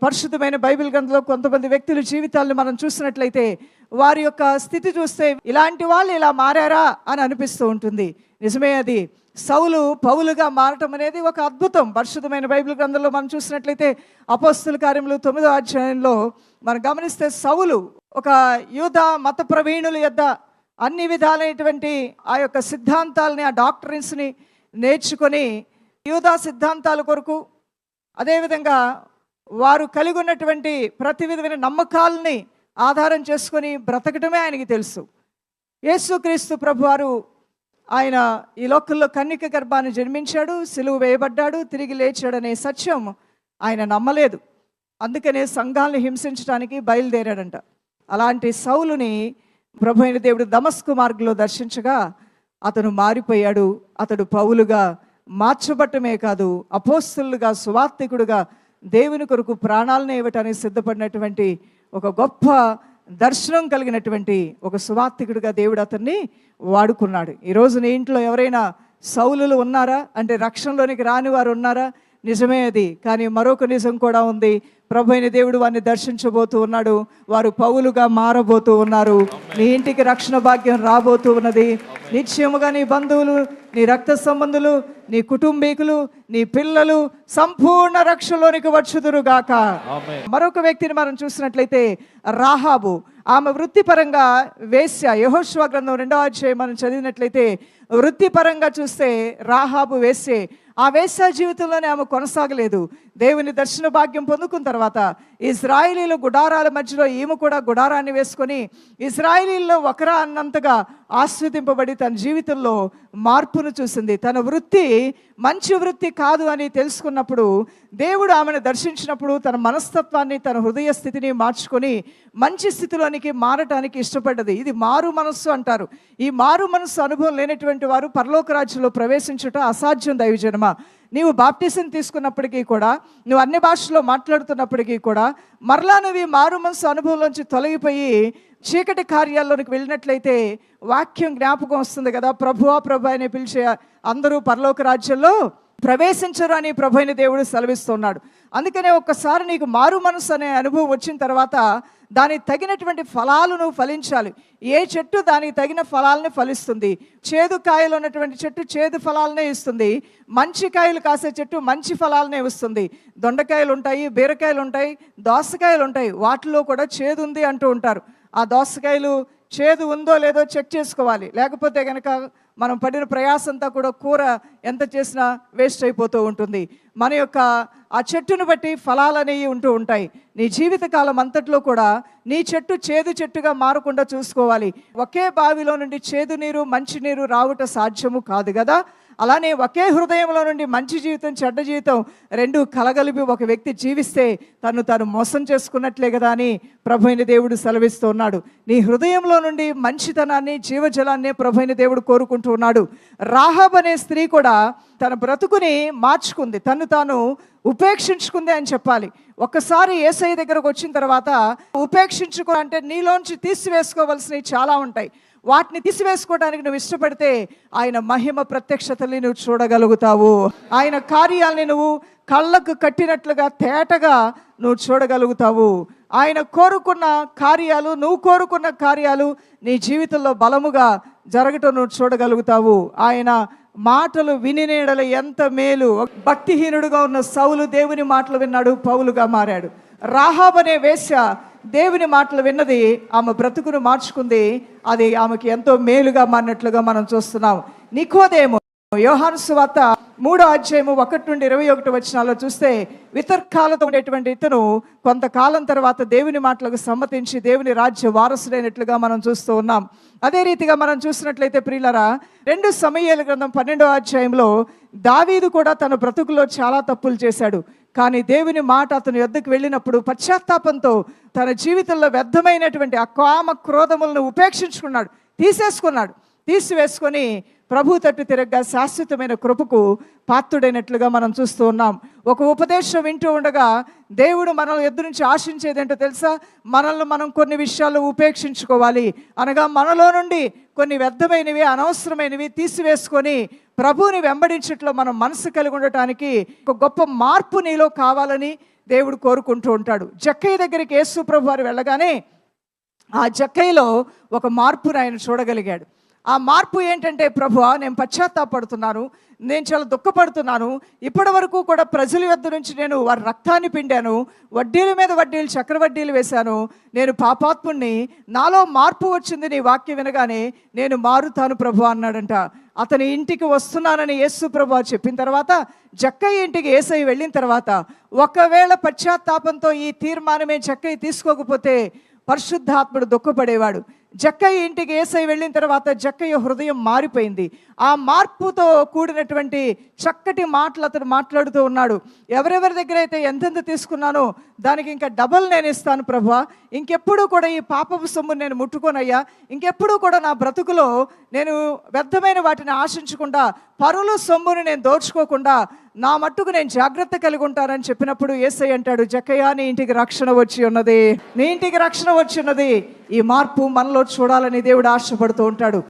పరిశుద్ధమైన బైబిల్ గ్రంథంలో కొంతమంది వ్యక్తుల జీవితాలను మనం చూసినట్లయితే వారి యొక్క స్థితి చూస్తే ఇలాంటి వాళ్ళు ఇలా మారారా అని అనిపిస్తూ ఉంటుంది. నిజమే, అది సౌలు పౌలుగా మారటం అనేది ఒక అద్భుతం. పరిశుద్ధమైన బైబిల్ గ్రంథంలో మనం చూసినట్లయితే అపోస్తల కార్యములు 9వ అధ్యాయంలో మనం గమనిస్తే సౌలు ఒక యూద మత ప్రవీణుల యొద్ద అన్ని విధాలైనటువంటి ఆ యొక్క సిద్ధాంతాలని, ఆ డాక్టరిన్స్ని నేర్చుకొని యూదా సిద్ధాంతాల కొరకు, అదేవిధంగా వారు కలిగి ఉన్నటువంటి ప్రతి విధమైన నమ్మకాలని ఆధారం చేసుకొని బ్రతకటమే ఆయనకి తెలుసు. యేసుక్రీస్తు ప్రభువారు ఆయన ఈ లోకంలో కన్యక గర్భాన్ని జన్మించాడు, సిలువ వేయబడ్డాడు, తిరిగి లేచాడనే సత్యం ఆయన నమ్మలేదు. అందుకనే సంఘాలను హింసించడానికి బయలుదేరాడంట. అలాంటి సౌలుని ప్రభు అయిన దేవుడు దమస్కు మార్గంలో దర్శించగా అతను మారిపోయాడు. అతడు పౌలుగా మార్చబట్టమే కాదు, అపోస్తలుగా, సువార్తికుడుగా దేవుని కొరకు ప్రాణాలను ఇవ్వటానికి సిద్ధపడినటువంటి ఒక గొప్ప దర్శనం కలిగినటువంటి ఒక సువార్తికుడిగా దేవుడు అతన్ని వాడుకున్నాడు. ఈరోజు నీ ఇంట్లో ఎవరైనా సౌలులు ఉన్నారా అంటే రక్షణలోనికి రాని వారు ఉన్నారా? నిజమే అది. కానీ మరొక నిజం కూడా ఉంది. ప్రభు అయిన దేవుడు వారిని దర్శించబోతూ ఉన్నాడు. వారు పౌలుగా మారబోతూ ఉన్నారు. నీ ఇంటికి రక్షణ భాగ్యం రాబోతూ ఉన్నది. నిశ్చయముగా నీ బంధువులు, నీ రక్త సంబంధులు, నీ కుటుంబీకులు, నీ పిల్లలు సంపూర్ణ రక్షణలోనికి వచ్చుదురుగాక. మరొక వ్యక్తిని మనం చూసినట్లయితే రాహాబు. ఆమె వృత్తిపరంగా వేశ్య. యెహోషువ గ్రంథం 2వ అధ్యాయం మనం చదివినట్లయితే వృత్తిపరంగా చూస్తే రాహాబు వేశ్యే. ఆ వేశ్య జీవితంలోనే ఆమె కొనసాగలేదు. దేవుని దర్శన భాగ్యం పొందుకున్న తర్వాత ఇశ్రాయేలీల గుడారాల మధ్యలో ఈమె కూడా గుడారాన్ని వేసుకొని ఇశ్రాయేలీల్లో ఒకరా అన్నంతగా ఆస్వాదింపబడి తన జీవితంలో మార్పును చూసింది. తన వృత్తి మంచి వృత్తి కాదు అని తెలుసుకున్నప్పుడు దేవుడు ఆమెను దర్శించినప్పుడు తన మనస్తత్వాన్ని, తన హృదయ స్థితిని మార్చుకొని మంచి స్థితిలోనికి మారటానికి ఇష్టపడ్డది. ఇది మారు మనస్సు అంటారు. ఈ మారు మనస్సు అనుభవం లేనటువంటి వారు పరలోక రాజ్యంలో ప్రవేశించుట అసాధ్యం. దైవజనమా, నీవు బాప్టిజం తీసుకున్నప్పటికీ కూడా, నువ్వు అన్ని భాషల్లో మాట్లాడుతున్నప్పటికీ కూడా మరలా నువ్వు ఈ మారు మనసు అనుభవంలోంచి తొలగిపోయి చీకటి కార్యాల్లోనికి వెళ్ళినట్లయితే వాక్యం జ్ఞాపకం వస్తుంది కదా, ప్రభువా ప్రభు అని పిలిచే అందరూ పరలోక రాజ్యంలో ప్రవేశించరు అని ప్రభు అయిన దేవుడు సెలవిస్తున్నాడు. అందుకనే ఒక్కసారి నీకు మారు మనసు అనే అనుభవం వచ్చిన తర్వాత దానికి తగినటువంటి ఫలాలు నువ్వు ఫలించాలి. ఏ చెట్టు దానికి తగిన ఫలాలని ఫలిస్తుంది. చేదు కాయలు ఉన్నటువంటి చెట్టు చేదు ఫలాలనే ఇస్తుంది. మంచి కాయలు కాసే చెట్టు మంచి ఫలాలనే ఇస్తుంది. దొండకాయలు ఉంటాయి, బీరకాయలు ఉంటాయి, దోసకాయలు ఉంటాయి, వాటిలో కూడా చేదు ఉంది అంటూ ఉంటారు. ఆ దోసకాయలు చేదు ఉందో లేదో చెక్ చేసుకోవాలి. లేకపోతే కనుక మనం పడిన ప్రయాసంతా కూడా కూర ఎంత చేసినా వేస్ట్ అయిపోతూ ఉంటుంది. మన యొక్క ఆ చెట్టును బట్టి ఫలాలు అనేవి ఉంటూ ఉంటాయి. నీ జీవితకాలం అంతట్లో కూడా నీ చెట్టు చేదు చెట్టుగా మారకుండా చూసుకోవాలి. ఒకే బావిలో నుండి చేదు నీరు, మంచి నీరు రావట సాధ్యము కాదు కదా. అలానే ఒకే హృదయంలో నుండి మంచి జీవితం, చెడ్డ జీవితం రెండు కలగలిపి ఒక వ్యక్తి జీవిస్తే తాను మోసం చేసుకున్నట్లే కదా అని ప్రభు అయిన దేవుడు సెలవిస్తూ ఉన్నాడు. నీ హృదయంలో నుండి మంచితనాన్ని, జీవజలాన్ని ప్రభు అయిన దేవుడు కోరుకుంటూ ఉన్నాడు. రాహాబ్ అనే స్త్రీ కూడా తన బ్రతుకుని మార్చుకుంది, తాను ఉపేక్షించుకుంది అని చెప్పాలి. ఒక్కసారి యేసయ్య దగ్గరకు వచ్చిన తర్వాత ఉపేక్షించుకో అంటే నీలోంచి తీసివేసుకోవాల్సినవి చాలా ఉంటాయి. వాటిని తీసివేసుకోవడానికి నువ్వు ఇష్టపడితే ఆయన మహిమ ప్రత్యక్షతని నువ్వు చూడగలుగుతావు. ఆయన కార్యాలని నువ్వు కళ్ళకు కట్టినట్లుగా తేటగా నువ్వు చూడగలుగుతావు. ఆయన కోరుకున్న కార్యాలు, నువ్వు కోరుకున్న కార్యాలు నీ జీవితంలో బలముగా జరగటం నువ్వు చూడగలుగుతావు. ఆయన మాటలు వినినేడల ఎంత మేలు. భక్తిహీనుడుగా ఉన్న సౌలు దేవుని మాటలు విన్నాడు, పౌలుగా మారాడు. రాహాబ్ అనే వేశ్య దేవుని మాటలు విన్నది, ఆమె బ్రతుకును మార్చుకుంది. అది ఆమెకి ఎంతో మేలుగా మారినట్లుగా మనం చూస్తున్నాం. నికోదేము, యోహాను సువార్త 3వ అధ్యాయము 1 నుండి 21 వచనాల్లో చూస్తే వితర్కాలతో ఉండేటువంటి ఇతను కొంతకాలం తర్వాత దేవుని మాటలకు సమ్మతించి దేవుని రాజ్య వారసుడైనట్లుగా మనం చూస్తూ ఉన్నాం. అదే రీతిగా మనం చూసినట్లయితే ప్రియులరా, 2 సమూయేలు గ్రంథం 12వ అధ్యాయంలో దావీదు కూడా తన బ్రతుకులో చాలా తప్పులు చేశాడు. కానీ దేవుని మాట అతని యొద్దకు వెళ్ళినప్పుడు పశ్చాత్తాపంతో తన జీవితంలో వ్యర్థమైనటువంటి ఆ కామ క్రోధములను ఉపేక్షించుకున్నాడు, తీసివేసుకొని ప్రభు తట్టు తిరగ్గా శాశ్వతమైన కృపకు పాత్రుడైనట్లుగా మనం చూస్తూ ఉన్నాం. ఒక ఉపదేశం వింటూ ఉండగా దేవుడు మనల్ని ఎదురు నుంచి ఆశించేది ఏంటో తెలుసా? మనల్ని మనం కొన్ని విషయాలు ఉపేక్షించుకోవాలి. అనగా మనలో నుండి కొన్ని వ్యర్థమైనవి, అనవసరమైనవి తీసివేసుకొని ప్రభువుని వెంబడించట్లో మనం మనసు కలిగి ఉండటానికి ఒక గొప్ప మార్పు నీలో కావాలని, దేవుడు కోరుకుంటూ ఉంటాడు. జక్కయ్య దగ్గరికి యేసు ప్రభు వారు వెళ్ళగానే ఆ జక్కయ్యలో ఒక మార్పును ఆయన చూడగలిగాడు. ఆ మార్పు ఏంటంటే, ప్రభువా నేను పశ్చాత్తాపడుతున్నాను, నేను చాలా దుఃఖపడుతున్నాను, ఇప్పటి వరకు కూడా ప్రజల యొద్ద నుంచి నేను వారి రక్తాన్ని పిండాను, వడ్డీల మీద వడ్డీలు చక్రవడ్డీలు వేశాను, నేను పాపాత్ముణ్ణి, నాలో మార్పు వచ్చింది నీ వాక్యం వినగానే, నేను మారుతాను ప్రభు అన్నాడంట. అతని ఇంటికి వస్తున్నానని యేసు ప్రభు చెప్పిన తర్వాత జక్కయ్య ఇంటికి యేసయ్య వెళ్ళిన తర్వాత, ఒకవేళ పశ్చాత్తాపంతో ఈ తీర్మానమే జక్కయ్య తీసుకోకపోతే పరిశుద్ధాత్ముడు దుఃఖపడేవాడు. జక్కయ్య ఇంటికి యేసయ్య వెళ్ళిన తర్వాత జక్కయ్య హృదయం మారిపోయింది. ఆ మార్పుతో కూడినటువంటి చక్కటి మాటలు అతను మాట్లాడుతూ ఉన్నాడు. ఎవరెవరి దగ్గర అయితే ఎంతెంత తీసుకున్నానో దానికి ఇంకా డబల్ నేను ఇస్తాను ప్రభువా, ఇంకెప్పుడు కూడా ఈ పాపపు సొమ్ము నేను ముట్టుకోనయ్యా, ఇంకెప్పుడు కూడా నా బ్రతుకులో నేను వ్యర్థమైన వాటిని ఆశించకుండా, పరుల సొమ్ముని నేను దోచుకోకుండా నా మట్టుకు నేను జాగ్రత్త కలిగి ఉంటానని చెప్పినప్పుడు యేసయ్య అంటాడు, జక్కయ్య నీ ఇంటికి రక్షణ వచ్చి ఉన్నది, నీ ఇంటికి రక్షణ వచ్చి ఉన్నది. ఈ మార్పు మనలో చూడాలని దేవుడు ఆశపడుతూ ఉంటాడు.